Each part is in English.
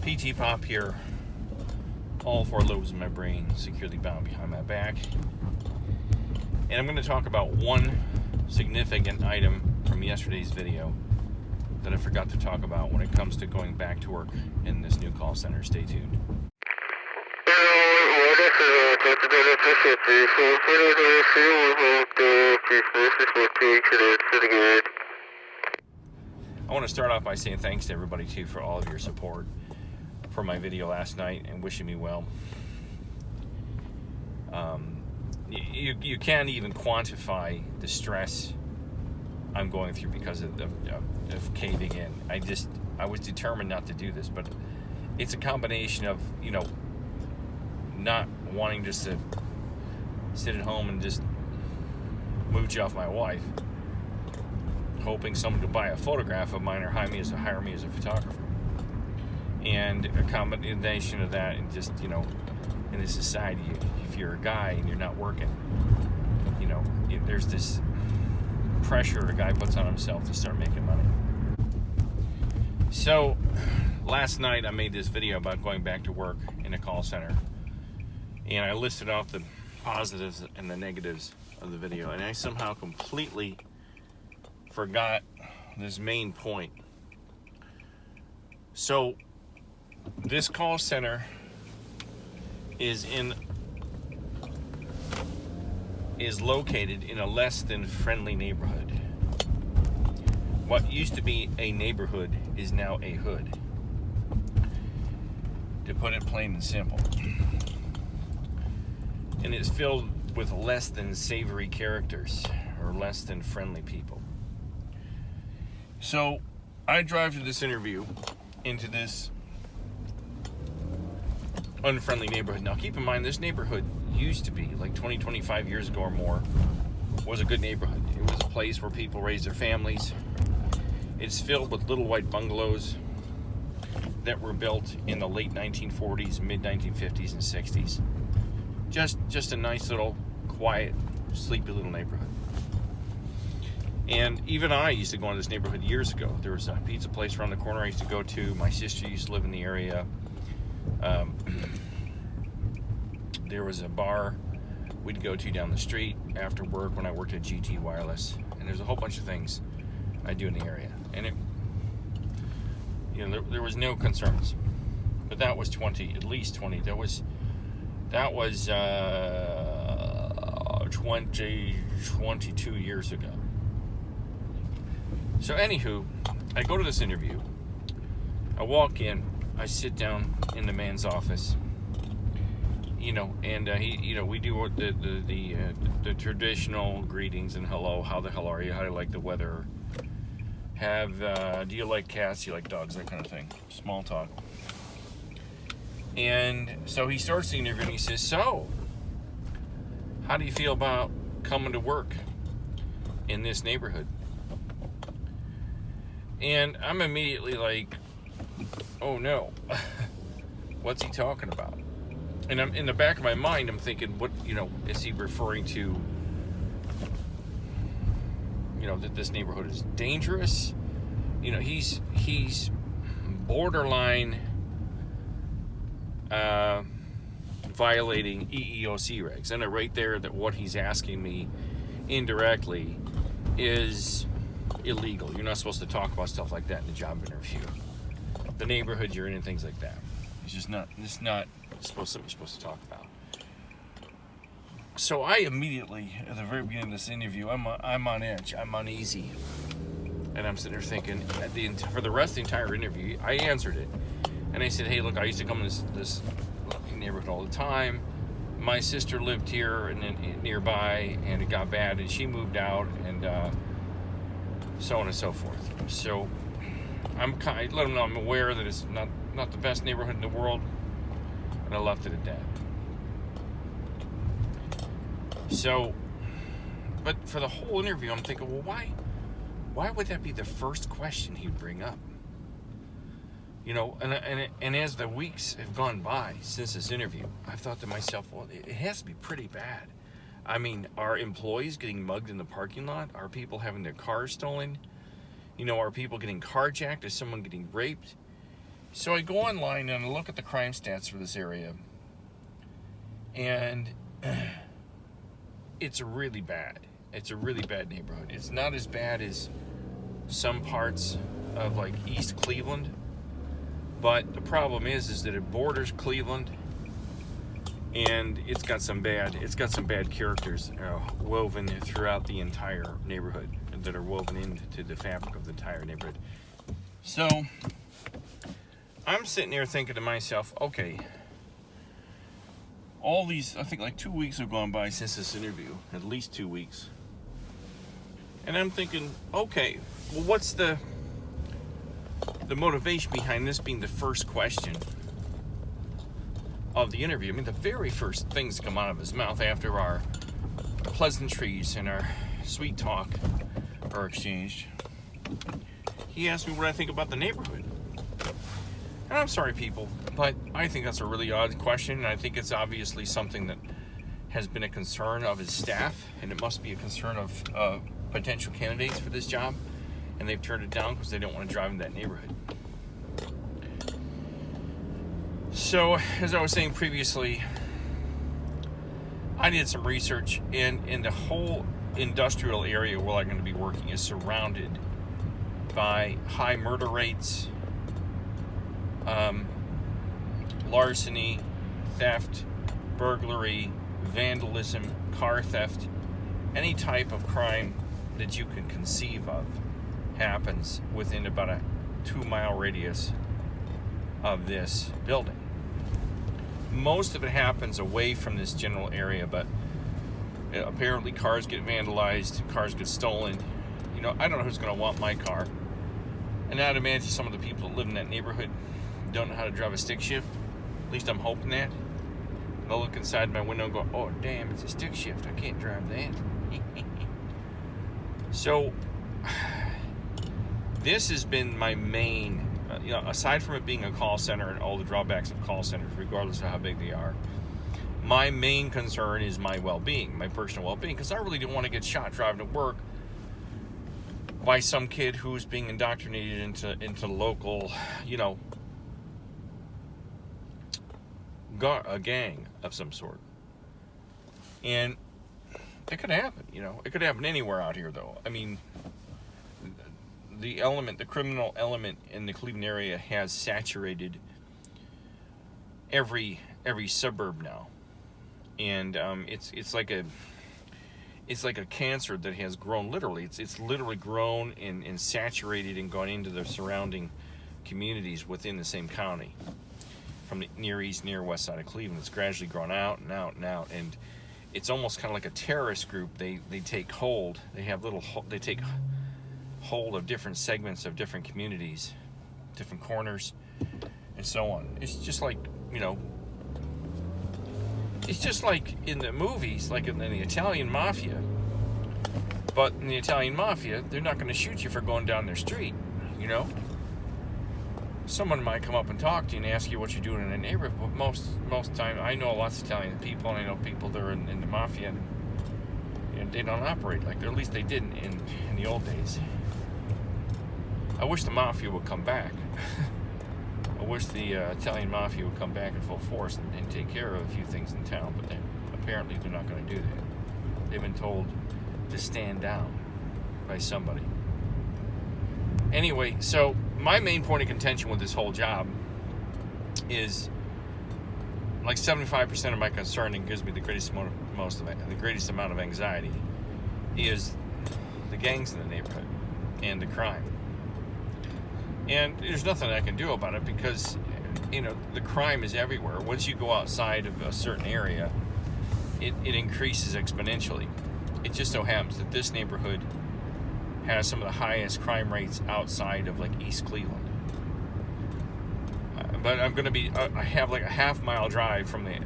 PT Pop here. All four lobes of my brain securely bound behind my back. And I'm going to talk about one significant item from yesterday's video that I forgot to talk about when it comes to going back to work in this new call center. Stay tuned. I want to start off by saying thanks to everybody too for all of your support for my video last night and wishing me well. You can't even quantify the stress I'm going through because of caving in. I was determined not to do this, but it's a combination of, not wanting just to sit at home and just mooch off my wife, hoping someone could buy a photograph of mine or hire me as a photographer, and a combination of that and just, in this society, if you're a guy and you're not working, there's this pressure a guy puts on himself to start making money. So last night I made this video about going back to work in a call center, and I listed off the positives and the negatives of the video, and I somehow completely forgot this main point. So this call center is located in a less than friendly neighborhood. What used to be a neighborhood is now a hood, to put it plain and simple. And it's filled with less than savory characters or less than friendly people. So I drive to this interview into this unfriendly neighborhood. Now keep in mind, this neighborhood used to be, like 25 years ago or more, was a good neighborhood. It was a place where people raised their families. It's filled with little white bungalows that were built in the late 1940s, mid 1950s and 60s. Just a nice little quiet, sleepy little neighborhood. And even I used to go into this neighborhood years ago. There was a pizza place around the corner I used to go to. My sister used to live in the area. There was a bar we'd go to down the street after work when I worked at GT Wireless. And there's a whole bunch of things I do in the area. And there was no concerns. But that was at least 20. That was 22 years ago. So anywho, I go to this interview. I walk in. I sit down in the man's office. And we do the traditional greetings and hello. How the hell are you? How do you like the weather? Do you like cats? Do you like dogs? That kind of thing. Small talk. And so he starts the interview and he says, "So, how do you feel about coming to work in this neighborhood?" And I'm immediately like, oh no, what's he talking about? And I'm in the back of my mind, I'm thinking, what, is he referring to, that this neighborhood is dangerous? He's borderline violating EEOC regs. And right there, that what he's asking me indirectly is illegal. You're not supposed to talk about stuff like that in a job interview. The neighborhood you're in and things like that. It's not something you're supposed to talk about. So I immediately, at the very beginning of this interview, I'm on edge. I'm uneasy. And I'm sitting there thinking, for the rest of the entire interview, I answered it. And I said, hey, look, I used to come to this neighborhood all the time. My sister lived here and then nearby, and it got bad, and she moved out, and so on and so forth. So I let them know I'm aware that it's not the best neighborhood in the world, and I left it at that. So, but for the whole interview, I'm thinking, well, why would that be the first question he'd bring up? And as the weeks have gone by since this interview, I've thought to myself, well, it has to be pretty bad. I mean, are employees getting mugged in the parking lot? Are people having their cars stolen? Are people getting carjacked? Is someone getting raped? So I go online and I look at the crime stats for this area, and it's really bad. It's a really bad neighborhood. It's not as bad as some parts of like East Cleveland, but the problem is that it borders Cleveland, and it's got some bad characters woven throughout the entire neighborhood that are woven into the fabric of the entire neighborhood. So I'm sitting there thinking to myself, okay, all these, I think like 2 weeks have gone by since this interview, at least 2 weeks. And I'm thinking, okay, well, what's the motivation behind this being the first question of the interview? I mean, the very first things that come out of his mouth after our pleasantries and our sweet talk are exchanged, he asked me what I think about the neighborhood. And I'm sorry, people, but I think that's a really odd question, and I think it's obviously something that has been a concern of his staff, and it must be a concern of potential candidates for this job, and they've turned it down because they don't want to drive in that neighborhood. So, as I was saying previously, I did some research, and in the whole industrial area where I'm going to be working is surrounded by high murder rates, larceny, theft, burglary, vandalism, car theft. Any type of crime that you can conceive of happens within about a 2-mile radius of this building. Most of it happens away from this general area, but apparently cars get vandalized, cars get stolen. You know, I don't know who's going to want my car. And I'd imagine some of the people that live in that neighborhood don't know how to drive a stick shift. At least I'm hoping that. They'll look inside my window and go, oh, damn, it's a stick shift. I can't drive that. So, this has been my main, aside from it being a call center and all the drawbacks of call centers, regardless of how big they are, my main concern is my well-being, my personal well-being, because I really don't want to get shot driving to work by some kid who's being indoctrinated into local, a gang of some sort. And it could happen, It could happen anywhere out here, though. I mean, the criminal element in the Cleveland area has saturated every suburb now. And it's like a cancer that has grown literally. It's literally grown and saturated and gone into the surrounding communities within the same county. From the near east, near west side of Cleveland, it's gradually grown out and out and out, and it's almost kind of like a terrorist group. They take hold. They take hold of different segments of different communities, different corners, and so on. It's just like it's just like in the movies, like in the Italian mafia. But in the Italian mafia, they're not going to shoot you for going down their street, Someone might come up and talk to you and ask you what you're doing in a neighborhood, but most time, I know lots of Italian people, and I know people that are in the mafia, and they don't operate like that. At least they didn't in the old days. I wish the mafia would come back. I wish the Italian mafia would come back in full force and take care of a few things in town, but apparently they're not going to do that. They've been told to stand down by somebody. Anyway, so my main point of contention with this whole job is like 75% of my concern, and gives me the greatest amount of anxiety, is the gangs in the neighborhood and the crime. And there's nothing I can do about it because, the crime is everywhere. Once you go outside of a certain area, it increases exponentially. It just so happens that this neighborhood has some of the highest crime rates outside of like East Cleveland. But I'm going to I have like a half-mile drive from the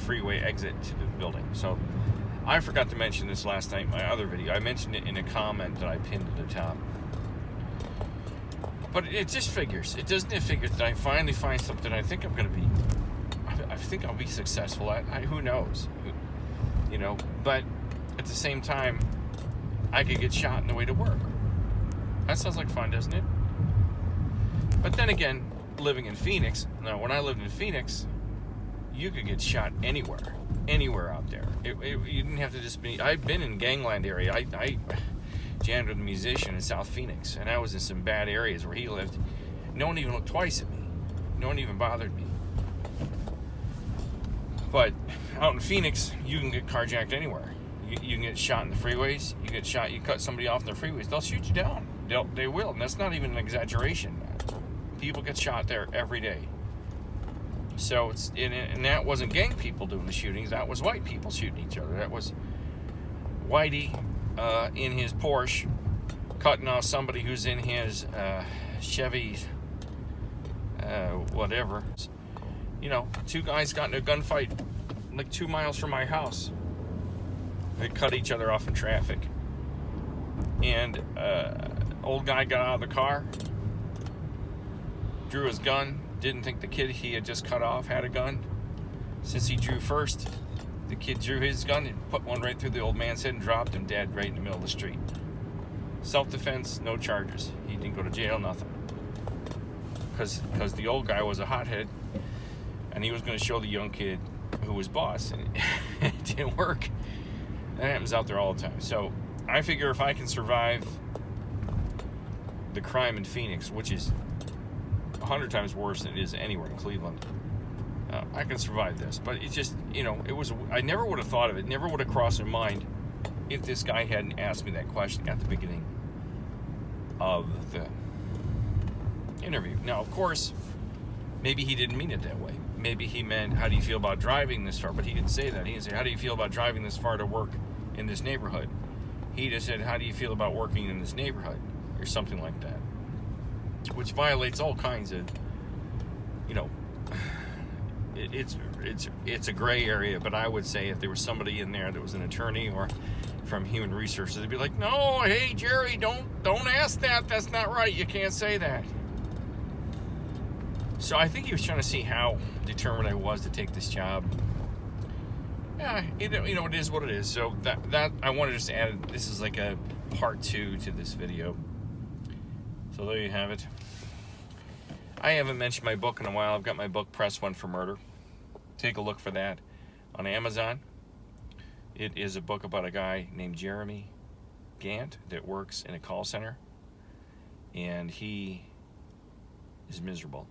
freeway exit to the building. So I forgot to mention this last night in my other video. I mentioned it in a comment that I pinned at the top. But it just figures. It figures that I finally find something I think I think I'll be successful at. Who knows? But at the same time, I could get shot on the way to work. That sounds like fun, doesn't it? But then again, living in Phoenix. Now, when I lived in Phoenix, you could get shot anywhere out there. You didn't have to just be. I've been in gangland area. I jammed with a musician in South Phoenix, and I was in some bad areas where he lived. No one even looked twice at me. No one even bothered me. But out in Phoenix, you can get carjacked anywhere. You can get shot in the freeways. You get shot. You cut somebody off in the freeways, they'll shoot you down. They will, and that's not even an exaggeration. People get shot there every day. So and that wasn't gang people doing the shootings. That was white people shooting each other. That was Whitey in his Porsche cutting off somebody who's in his Chevy, whatever. You know, two guys got in a gunfight like 2 miles from my house. They cut each other off in traffic. And old guy got out of the car, drew his gun, didn't think the kid he had just cut off had a gun. Since he drew first, the kid drew his gun and put one right through the old man's head and dropped him dead right in the middle of the street. Self-defense, no charges. He didn't go to jail, nothing. Because the old guy was a hothead, and he was going to show the young kid who was boss, and it didn't work. That happens out there all the time. So I figure if I can survive the crime in Phoenix, which is 100 times worse than it is anywhere in Cleveland, I can survive this. But it's just, you know, I never would have thought of it, never would have crossed my mind if this guy hadn't asked me that question at the beginning of the interview. Now, of course, maybe he didn't mean it that way. Maybe he meant, how do you feel about driving this far? But he didn't say that. He didn't say, how do you feel about driving this far to work in this neighborhood? He just said, how do you feel about working in this neighborhood? Or something like that. Which violates all kinds of, you know, it's a gray area, but I would say if there was somebody in there that was an attorney or from Human Resources, they'd be like, no, hey, Jerry, don't ask that. That's not right. You can't say that. So I think he was trying to see how determined I was to take this job. Yeah, you know, it is what it is. So that I wanted to just add, this is like a part 2 to this video. So there you have it. I haven't mentioned my book in a while. I've got my book, Press 1 for Murder. Take a look for that on Amazon. It is a book about a guy named Jeremy Gant that works in a call center. And he is miserable.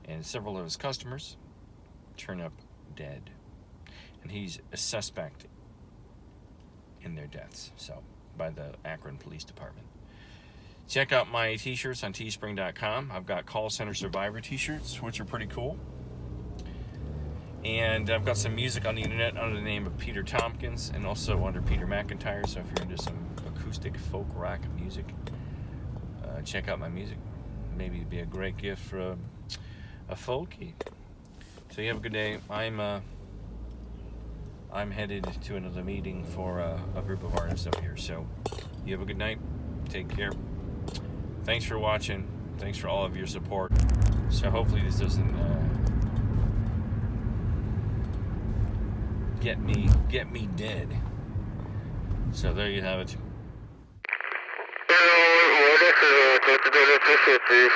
And several of his customers turn up dead. And he's a suspect in their deaths, so, by the Akron Police Department. Check out my t-shirts on teespring.com. I've got Call Center Survivor t-shirts, which are pretty cool. And I've got some music on the internet under the name of Peter Tompkins and also under Peter McIntyre. So if you're into some acoustic folk rock music, check out my music. Maybe it'd be a great gift for a folkie. So you have a good day. I'm headed to another meeting for a group of artists up here. So you have a good night. Take care. Thanks for watching. Thanks for all of your support. So hopefully this doesn't get me dead. So there you have it. Please,